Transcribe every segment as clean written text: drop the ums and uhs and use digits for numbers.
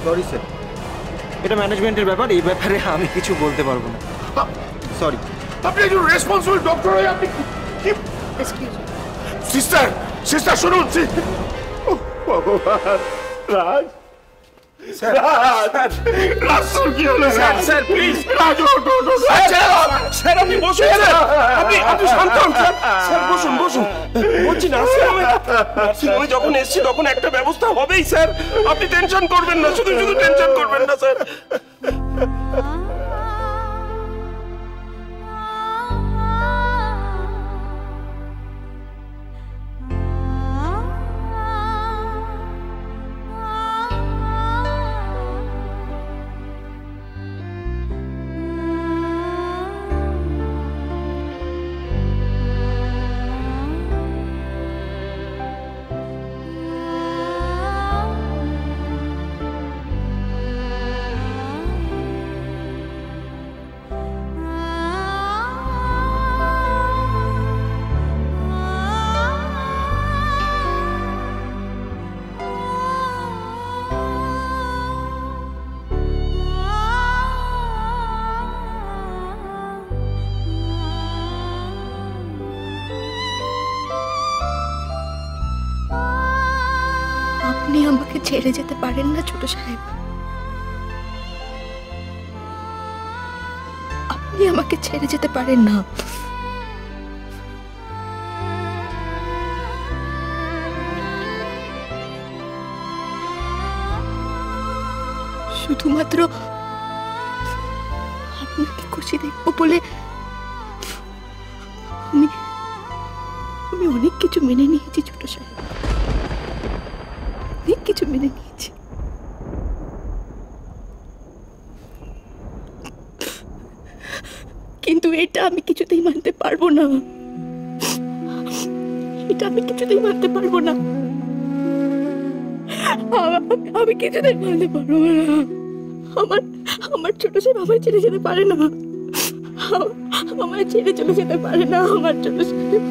Sorry sir, এটা ম্যানেজমেন্টের ব্যাপার, এই ব্যাপারে আমি কিছু বলতে পারবো না। সরি। আপনি একজন রেসপন্সিবল ডক্টর হয়ে আপনি কি? সিস্টার সিস্টার শুনুন। ভগবান, রাজ কি হলো? স্যার প্লিজ, স্যার আপনি বসুন, আপনি শান্ত হন স্যার, বসুন বসুন। বলছি নার্সিংহোমে যখন এসছি তখন একটা ব্যবস্থা হবেই স্যার, আপনি টেনশন করবেন না, শুধু শুধু টেনশন করবেন না স্যার। আপনি আমাকে ছেড়ে যেতে পারেন না ছোট সাহেব, আপনি আমাকে ছেড়ে যেতে পারেন না। শুধুমাত্র আপনাকে খুশি দেখবো বলে আমি অনেক কিছু মেনে নিয়েছি ছোট সাহেব, অনেক কিছু মেনে নিয়েছি। কিন্তু এটা আমি কিছুতেই মানতে পারবো না, এটা আমি কিছুতেই মানতে পারবো না, আমি কিছুতেই মানতে পারবো না। আমার ছোট সাহেব আমার ছেড়ে যেতে পারে না, আমার ছেড়ে চলে যেতে পারে না আমার ছোট সাহেব।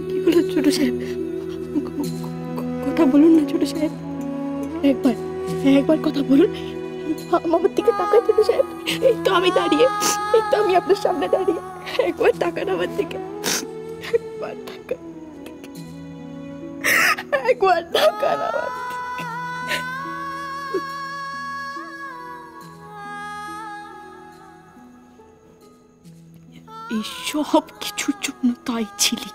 কি বলো ছোট সাহেব, কথা বলুন না ছোট সাহেব, একবার কথা বলুন, আমার দিকে তাকান ছোট সাহেব। এই তো আমি দাঁড়িয়ে, এই তো আমি আপনার সামনে দাঁড়িয়ে, একবার তাকান আমার দিকে, একবার তাকান, একবার তাকান আমার দিকে। এই সব কিছুর জন্য তাই ছিলি,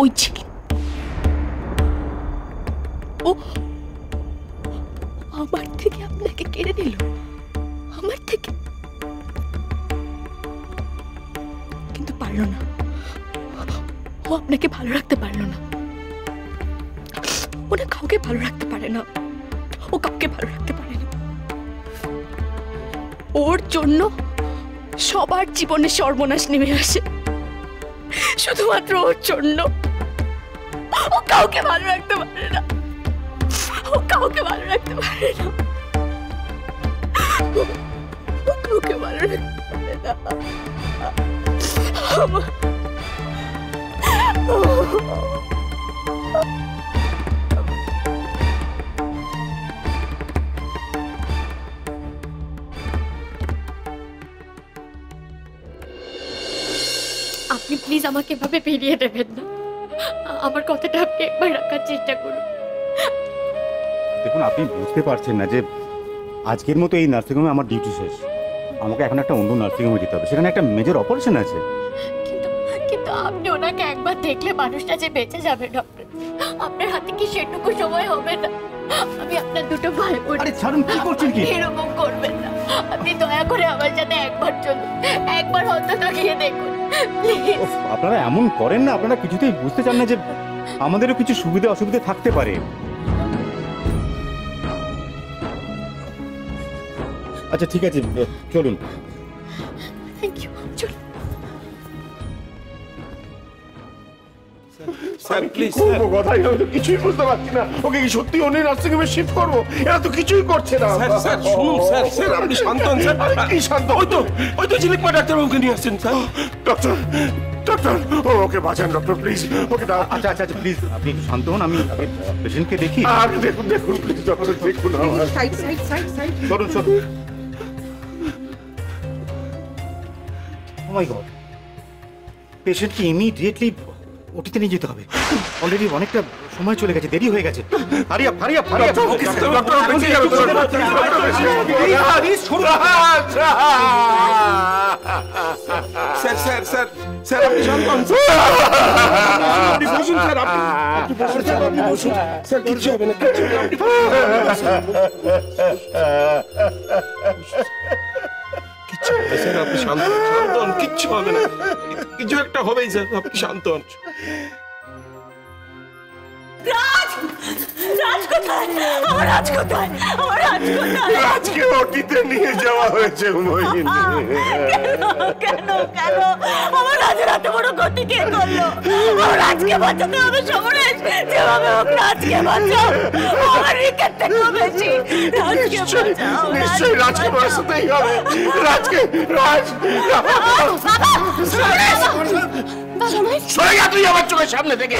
ওই ছিলি, ও আমার থেকে আপনাকে কেড়ে নিল, আমার থেকে। কিন্তু পারল না, ও আপনাকে ভালো রাখতে পারল না, ও না কাউকে ভালো রাখতে পারে না, ও কাউকে ভালো রাখতে পারে না। ওর জন্য সবার জীবনে সর্বনাশ নেমে আসে, শুধুমাত্র ওর জন্য। ও কাউকে ভালো রাখতে পারে না, ও কাউকে ভালো রাখতে পারে না, ও কাউকে ভালো রাখতে পারে না। আপনি প্লিজ আমাকে এভাবে ফিরিয়ে দেবেন না, আমার কথাটা আপনি একবার রাখার চেষ্টা করুন। দেখুন, আপনি বুঝতে পারছেন না যে আজকের মতো এই নার্সিংহোমে আমার ডিউটি শেষ, আমাকে এখন একটা অন্য নার্সিংহোমে যেতে হবে, সেখানে একটা মেজর অপারেশন আছে। কিন্তু আপনি ওনাকে একবার দেখলে মানুষটা যে বেঁচে যাবে ডক্টর, আপনার হাতে কি সেটুকু সময় হবে না? আমি আপনার দুটো ভাই বোন। আরে ছাড়ুন, কি করছেন কি? এরকম করবেন না, আপনি দয়া করে আমার সাথে একবার চলুন, একবার অন্তত গিয়ে দেখুন প্লিজ। আপনারা এমন করেন না, আপনারা কিছুতেই বুঝতে চান না যে আমাদেরও কিছু সুবিধা অসুবিধা থাকতে পারে। আচ্ছা ঠিক আছে, চলুন। থ্যাংক ইউ, চলুন। স্যার প্লিজ করবো কথাই আমি তো কিছুই বুঝতে পারছি না। ওকে কি সত্যি অন্য নার্সিং হোমে শিফট করবো? এরা তো কিছুই করছে না। স্যার স্যার শুনুন স্যার স্যার আপনি শান্ত হন স্যার। আরে কি শান্ত? ওই তো ঝিলিকমা ডাক্তারবাবুকে নিয়ে আসছেন স্যার। ডক্টর ডক্টর ওকে বাঁচান ডক্টর প্লিজ। ওকে আচ্ছা আচ্ছা আচ্ছা প্লিজ আপনি একটু শান্ত হন, আমি পেশেন্টকে দেখি। আরে দেখুন দেখুন প্লিজ ডক্টর দেখুন আমার। চলুন চলুন। ও মাই গড, পেশেন্টকে ইমিডিয়েটলি ওটিতে নিয়ে যেতে হবে। অলরেডি অনেকটা সময় চলে গেছে, দেরি হয়ে গেছে। Hurry up hurry up hurry up. Doctor বেঁচে যাবে, ডক্টর বেঁচে যাবে। স্যার স্যার স্যার স্যার আপনি শান্ত হন। আপনি বসুন স্যার, আপনি বসুন স্যার, আপনি বসুন স্যার, কিচ্ছু হবে না, কিচ্ছু হবে না, আপনি কিচ্ছু হবে না স্যার, আপনি শান্ত হন, কিচ্ছু হবে না, কিছু একটা হবেই স্যার, আপনি শান্ত হন। রাজ! রাজ কোথায়? আমার রাজ কোথায়? আমার রাজ কোথায়? আজকে ওটিতে নিয়ে যাওয়া হয়েছে মোহিনী। কেন কেন আমার রাজের এত বড় ক্ষতি কে করলো? আমার রাজকে বাঁচাতে হবে সমরেশ, যেভাবে হোক রাজকে বাঁচাও। আমার রিকেট থেকেও বেশি রাজকে বাঁচাও। নিশ্চয়ই রাজকে বাঁচাতেই হবে। রাজকে রাজ সরে যা তুই আমার চোখের সামনে থেকে।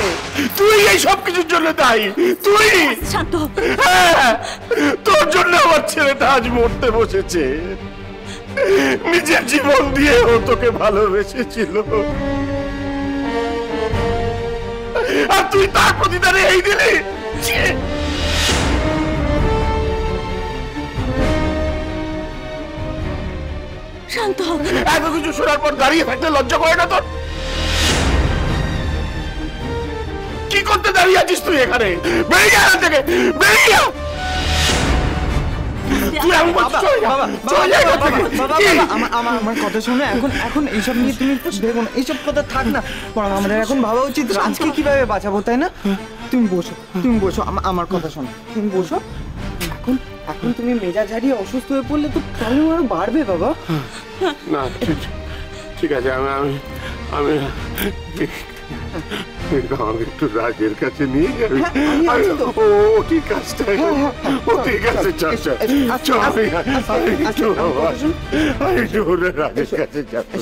তুই এই সব কিছুর জন্য দায়ী। তুই শান্ত হ। হ্যাঁ, তোর জন্য আমার ছেলেটা আজ মরতে বসেছে। নিজের জীবন দিয়ে ও তোকে ভালোবেসেছিল, আর তুই তার প্রতিদানে এই দিলি। ছি! শান্ত হ। এত কিছু শোনার পর দাঁড়িয়ে থাকতে লজ্জা করে না তোর? কি করতে দাঁড়িয়ে আছিস তুই এখানে? বেরিয়ে যা এখান থেকে, বেরিয়ে যা। তুই আমি বলছি চলে যা, চলে যা এখান থেকে। কি? আমার কথা শুনে এখন এইসব নিয়ে তুমি ভেবো না, এইসব কথা থাক না। বরং আমাদের এখন ভাবা উচিত রাজকে কিভাবে বাঁচাবো, তাই না? তুমি বসো, আমার কথা শোনো, তুমি বসো। এখন তুমি মেজাজ হারিয়ে অসুস্থ হয়ে পড়লে তো প্রবলেম আরো বাড়বে বাবা। না ঠিক আছে, আমি আমি আমাকে একটু রাজের কাছে নিয়ে যাবি? ও ঠিক আছে, ও ঠিক আছে, চল চল চল। আমি একটু রাজের কাছে যাবো।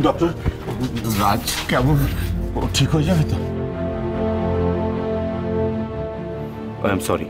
ডক্টর, রাজ কেমন? ও ঠিক হয়ে যাবে তো? I am sorry.